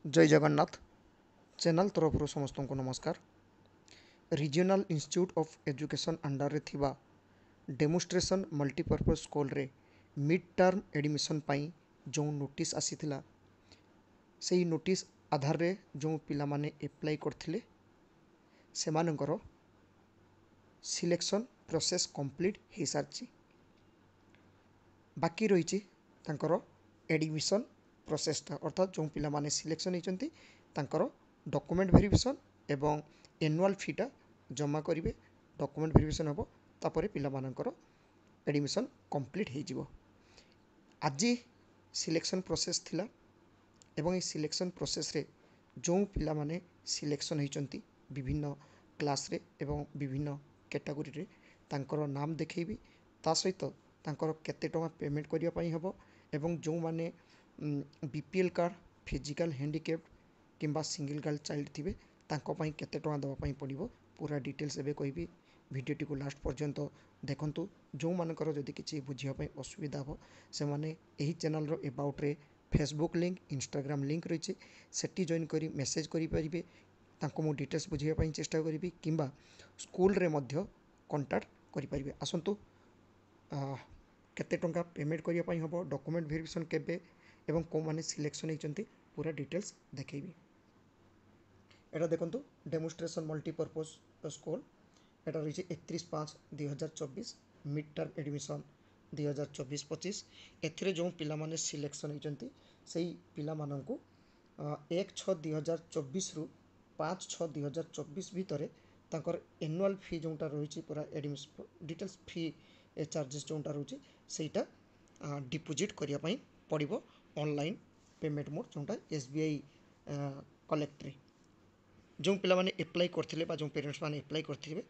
जय जगन्नाथ चैनल तरफ समस्त को नमस्कार। Regional institute of education under रे थिबा डेमोन्स्ट्रेशन मल्टीपर्पज स्कूल रे मिड टर्म एडमिशन पाई जो नोटिस आसीथिला सेही नोटिस आधार रे जो पिला माने अप्लाई करथिले सेमानकर सिलेक्शन प्रोसेस कंप्लीट हो सारी बाकी रही तांकर एडमिशन प्रोसेसटा अर्थात जो पिला माने सिलेक्शन होती डॉक्यूमेंट वेरिफिकेशन एवं एनुअल फीटा जमा करेंगे डॉक्यूमेंट वेरिफिकेशन हम तापर पिला मानकर एडमिशन कंप्लीट हो जिवो। आज सिलेक्शन प्रोसेस थिला एवं ये सिलेक्शन प्रोसेस रे जो पिला माने सिलेक्शन होती विभिन्न क्लास रे एवं विभिन्न कैटेगरी रे तांकर नाम देखैबी ता सहित तांकर केते टका पेमेंट करिया पई हबो एवं जो माने बीपीएल कार्ड फिजिकल हैंडिकैप्ड किंबा सिंगल गर्ल चाइल्ड थिबे तांको पई केते टका दवा पई पड़िबो पूरा डिटेल्स एबे कहबी। भिडियोटी को लास्ट पर्यंत देखंतु। जो मानकर जदि किछि बुझिया पई असुविधा हो से माने एही चैनल रो अबाउट रे फेसबुक लिंक इंस्टाग्राम लिंक रही सेटी जॉइन करी मेसेज करि परिबे तांको मो डिटेल्स बुझिया पई चेष्टा करिबी किंबा स्कूल रे मध्य कांटेक्ट करि परिबे। आसंतु केते टंका पेमेंट करिया पई हबो डॉक्यूमेंट वेरिफिकेशन केबे एवं को माने सिलेक्शन होइचंती पूरा डिटेल्स देखैबी। एटा देखंतु डेमोन्स्ट्रेशन मल्टीपर्पज स्कूल एटा रही 31/5/2024 मिड टर्म एडमिशन 2024-25 एथिरे जो पिला माने सिलेक्शन होइचंती सेही पिला माननकु 1/6/2024 रु 5/6/2024 भितरे तांकर एनुअल फी जोटा रही पूरा एडमिशन डिटेल्स फी चार्जेस जोटा रही सेटा डिपोजिट करिया पई पड़िबो ऑनलाइन पेमेंट मोड जोटा एसबीआई कलेक्ट जो पिला माने अप्लाई करथिले बा जो पेरेंट्स माने अप्लाई करथिबे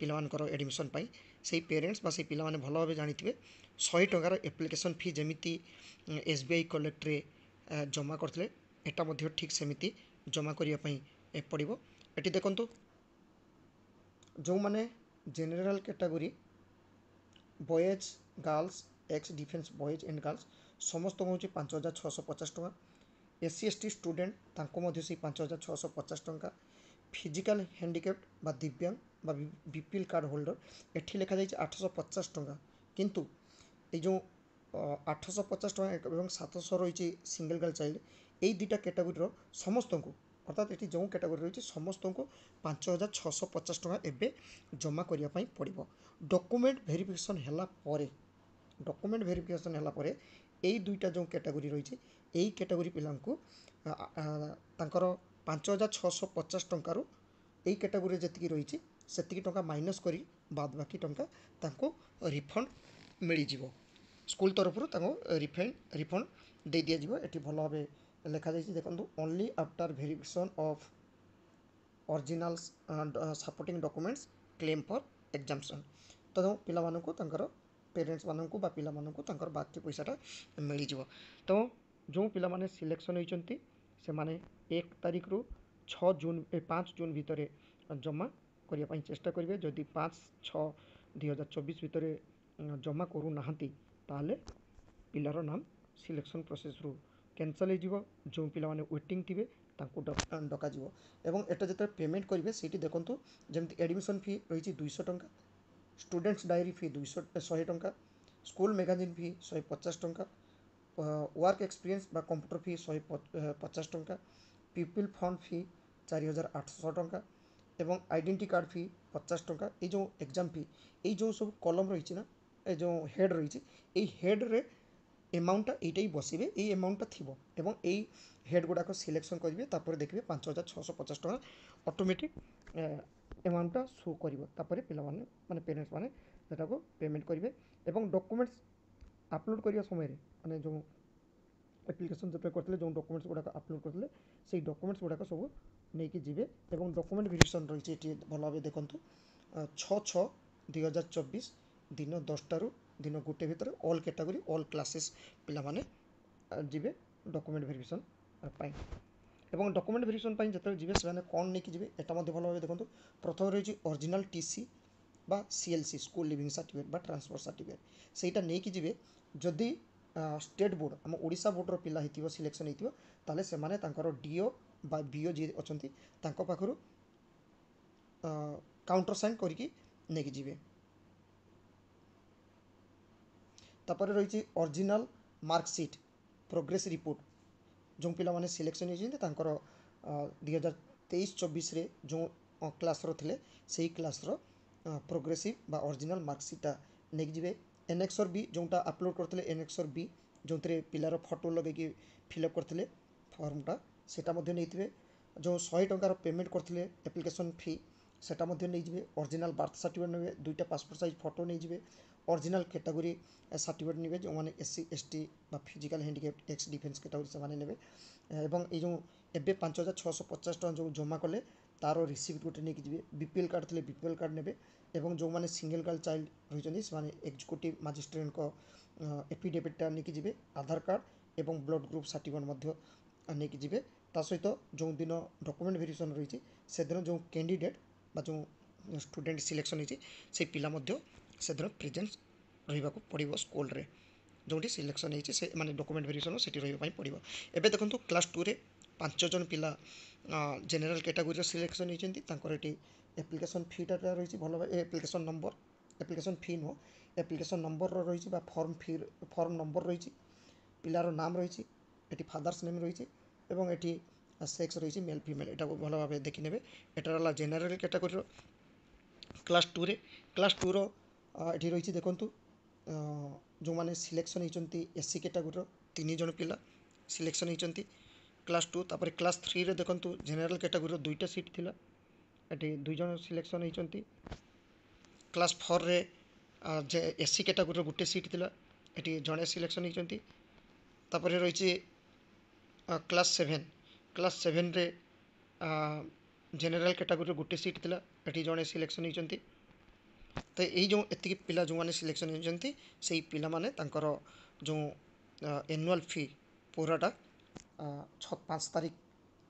पिला मानकर एडमिशन पाई से पेरेंट्स बा से पिला माने भलो भाबे जानिथिबे 100 टंकार एप्लिकेशन फी जेमिति एसबीआई कलेक्ट रे जमा करथिले एटा मध्ये ठीक सेमिति जमा करिया पई पड़िबो। एटी देखंतु जो माने general category boys girls x defence boys and girls समस्त हूँ 5,650 टका। एससी एसटी स्टूडेंट तांको मध्य से 5,650 टका। फिजिकल हैंडिकैप्ड बा दिव्यांग बा बीपीएल कार्ड होल्डर एठी लिखा जाय 850 टका किंतु ए जो 850 टका एवं 700 रही सिंगल गर्ल चाइल्ड यही दुटा कैटेगरी समस्त को अर्थात ये जो कैटेगरी रही समस्त को 5,650 टका एबे जमा करने पड़ो। डॉक्यूमेंट वेरिफिकेशन डॉक्यूमेंट वेरिफिकेशन है यही दुईटा जो कैटेगरी रही यही कैटेगरी पिलांको तांकर 5,650 टंकारु यही कैटेगरी जी रही से टंका माइनस करी बाद बाकी टंका तांको रिफंड मिल जिवो स्कूल तरफ रिफंड दे दिया जिवो। एटी भलो भाबे लिखा जाय देखंतु only after verification of originals supporting documents claim for exemption तो पिला माननको तांकर पेरेंट्स माननको बा पिला माननको तांकर बाकी पैसाटा मिल जिवो। तो जो पिला माने सिलेक्शन होइचंती से माने 1 तारिख रु 5 जून भितर जमा करिया पई चेष्टा करिवे। जदि 5/6/2024 भितर जमा करू नाहंती ताले पिलार नाम सिलेक्शन प्रोसेस रु कैंसल हो जो पिला माने वेटिंग थिबे तांको डका जिवो। एवं एटा जते पेमेंट करिवे सेठी देखंतु जेमति एडमिशन फी रही 200 टंका, स्टूडेंट्स डायरी फी 100 टंका, स्कूल मैगजीन फी 150 टंका, वर्क एक्सपीरियंस बा कंप्यूटर फी 150 टंका, पीपल फंड फी 4,800 टंका एवं आइडेंटिटी कार्ड फी 50 टंका। ये जो एग्जाम फी ये जो सब कलम रही ना ये जो हेड रही हेड रे एमाउंटा यही बसवे ये एमाउंटा थी एवं यही हेड गुड़ाक सिलेक्शन करेंगे तापर देखिए 5,650 टका ऑटोमेटिक एमाउंटा शो कर पिला माने पेरेंट्स माने पेमेंट करेंगे एवं डॉक्यूमेंट्स अपलोड करने समय माने जो एप्लिकेशन जो करते जो डॉक्यूमेंट्स गुड़ाक अपलोड करते से डॉक्यूमेंट्स गुड़ाक सब नहीं कि जीवे एवं डॉक्यूमेंट वेरिफिकेशन रही भल भाव देखूँ 6/6/2024 दिन 10 रु दिन 1 भितर ऑल कैटेगरी ऑल क्लासेस पिला माने जीवे डॉक्यूमेंट वेरिफिकेशन पाई एवं डॉक्यूमेंट वेरिफिकेशन पाई जते जीवे से कौन नहीं कि जीवे एटा मध्ये भल भाव देखूँ। प्रथम रही ओरिजिनल टीसी बा सीएलसी स्कूल लिविंग सर्टिफिकेट बा ट्रांसफर सर्टिफिकेट सेटा नहीं कि जीवे जदि स्टेट बोर्ड आम ओडिशा बोर्डर पिला होइतिबो सिलेक्शन होइतिबो ताले से माने तांकर डीओ बा बीओ जी अछंती तांको पाखरु काउंटर साइन करके नेकी जिवे। तापर रही ओरिजिनल मार्कसीट प्रोग्रेस रिपोर्ट जो पिला माने सिलेक्शन होइछन्ते तांकर 2023-24 रे जो क्लास रो थिले सेही क्लास रो प्रोग्रेसिव बा ओरिजिनल मार्कसीटा नेकी जिवे। एनेक्सर बी जोटा अपलोड करथिले एनेक्सर बी जो पिलार फोटो लगे फिलअप करथिले फॉर्मटा सेटा मध्ये नेइथिबे। जो 100 टंकार पेमेंट करथिले एप्लिकेशन फी सेटा मध्ये नै जिवे। ओरिजिनल बर्थ सर्टिफिकेट नेबे, दुईटा पासपोर्ट साइज फोटो नै जिवे। ओरिजिनल कैटेगरी सर्टिफिकेट नेबे जो माने एससी एसटी बा physical handicap x defence category से माने नेबे। एवं ए जो एबे 5650 टका जो जमा कले तारो रिसीप्ट गोटे नेकी जिवे। बीपीएल कार्ड थिले बीपीएल कार्ड नेबे एवं जो माने सिंगल गर्ल चाइल्ड रहिचंदी से माने एग्जीक्यूटिव मजिस्ट्रेट को एफिडेविटा नेकी जिवे। आधार कार्ड एवं ब्लड ग्रुप सर्टिफिकेट मध्य नेकी जिवे। ता सहित जो दिन डॉक्यूमेंट वेरिफिकेशन रही से दिन जो कैंडिडेट बा जो स्टूडेंट सिलेक्शन होती से पिला मध्य से दिन प्रेजेंट रहा पड़ो स्कूल रे जोटी सिलेक्शन होती से माने डॉक्यूमेंट वेरिफिकेशन से रही पड़ो। एबे देखो क्लास 2 रे 5 जन पिला जनरल कैटेगरी सिलेक्शन होती एप्लिकेशन फीटा रही भल एप्लिकेशन फी नुह एप्लिकेशन नंबर रही फॉर्म नंबर रही पिलार नाम रही ये फादर्स नेम रही एवं ये सेक्स रही मेल फीमेल यहाँ भल भाव देखने एटार जेनेल कैटेगोरी क्लास 2 रे क्लास 2 ये रही देखु जो मैंने सिलेक्शन होती एससी कैटेगोरी 3 जन पिला सिलेक्शन होती क्लास 2। तापर क्लास 3 रे देखु जेनेल कैटेगोरी 2टा सीट थिला ये 2 जन सिलेक्शन होती। क्लास 4 रे एससी कैटेगोरी गोटे सीट थिला ये जड़े सिलेक्शन होती। तापर रही क्लास 7 रे जेनेल कैटेगोरी गोटे सीट थिला ये जड़े सिलेक्शन होती। तो यही जो एति पिला जो मैंने सिलेक्शन होती से पिला माने तांकर जो एनुअल फी पूराटा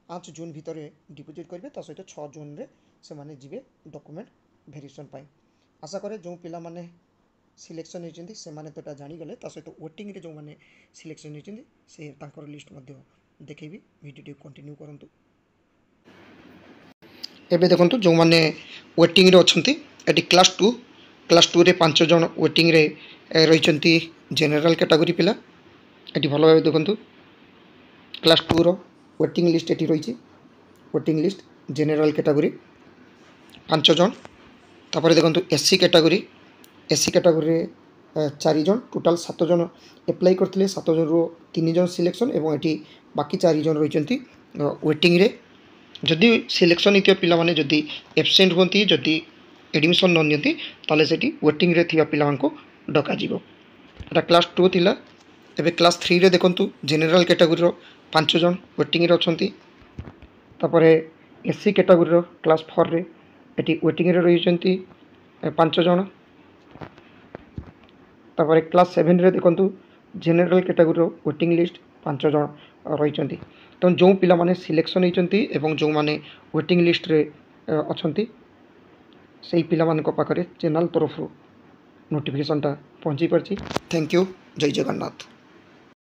5 जून भितर डिपोजिट करेंगे ता सहित 6 जून रे से माने जीवे डॉक्यूमेंट वेरिफिकेशन पाई। आशा करे जो पिला माने सिलेक्शन होती से माने तो जानीगले ता सहित वेटिंग रे जो मैंने सिलेक्शन होती से तांकर लिस्ट मध्य देखेबी वीडियो कंटिन्यू करंतु। एबे देखंतु जो मैंने वेटिंग रे अछंती एटी क्लास 2 रे 5 जन वेटिंग रे रहिचंती जनरल कैटेगरी पिला एटी भलो भाबे देखंतु क्लास 2 रो वेटिंग लिस्ट एटी रहिची वेटिंग लिस्ट जनरल कैटेगरी 5 जन। तापर देखंतु एससी कैटेगरी 4 जन टोटाल 7 जन अप्लाई करथिले 7 जन रो 3 जन सिलेक्शन एवं एटी बाकी 4 जन रहिचंती वेटिंग रे। जदि सिलेक्शन इतिया पिला माने जदि एब्सेंट होती जदि एडमिशन न नियंती ताले सेठी वेटिंग रे थिया पिला को डका जीवो। एटा क्लास 2 थिला। एबे क्लास 3 रे देखंतु जनरल कैटेगरी रो 5 जन वेटिंग रे अछंती। तापरे एससी कैटेगरी रो क्लास 4 रे एटी वेटिंग रे रहिचंती 5 जन। तापरे क्लास 7 रे देखंतु जनरल कैटेगरी रो वेटिंग लिस्ट 5 जन रहिचंती। तो जो पिला माने सिलेक्शन होती एवं जो माने वेटिंग लिस्ट रे अछंती से पिला मान को पाखरे चैनल तरफ नोटिफिकेशन टा पहुँची पार्ची। Thank you. जय जगन्नाथ।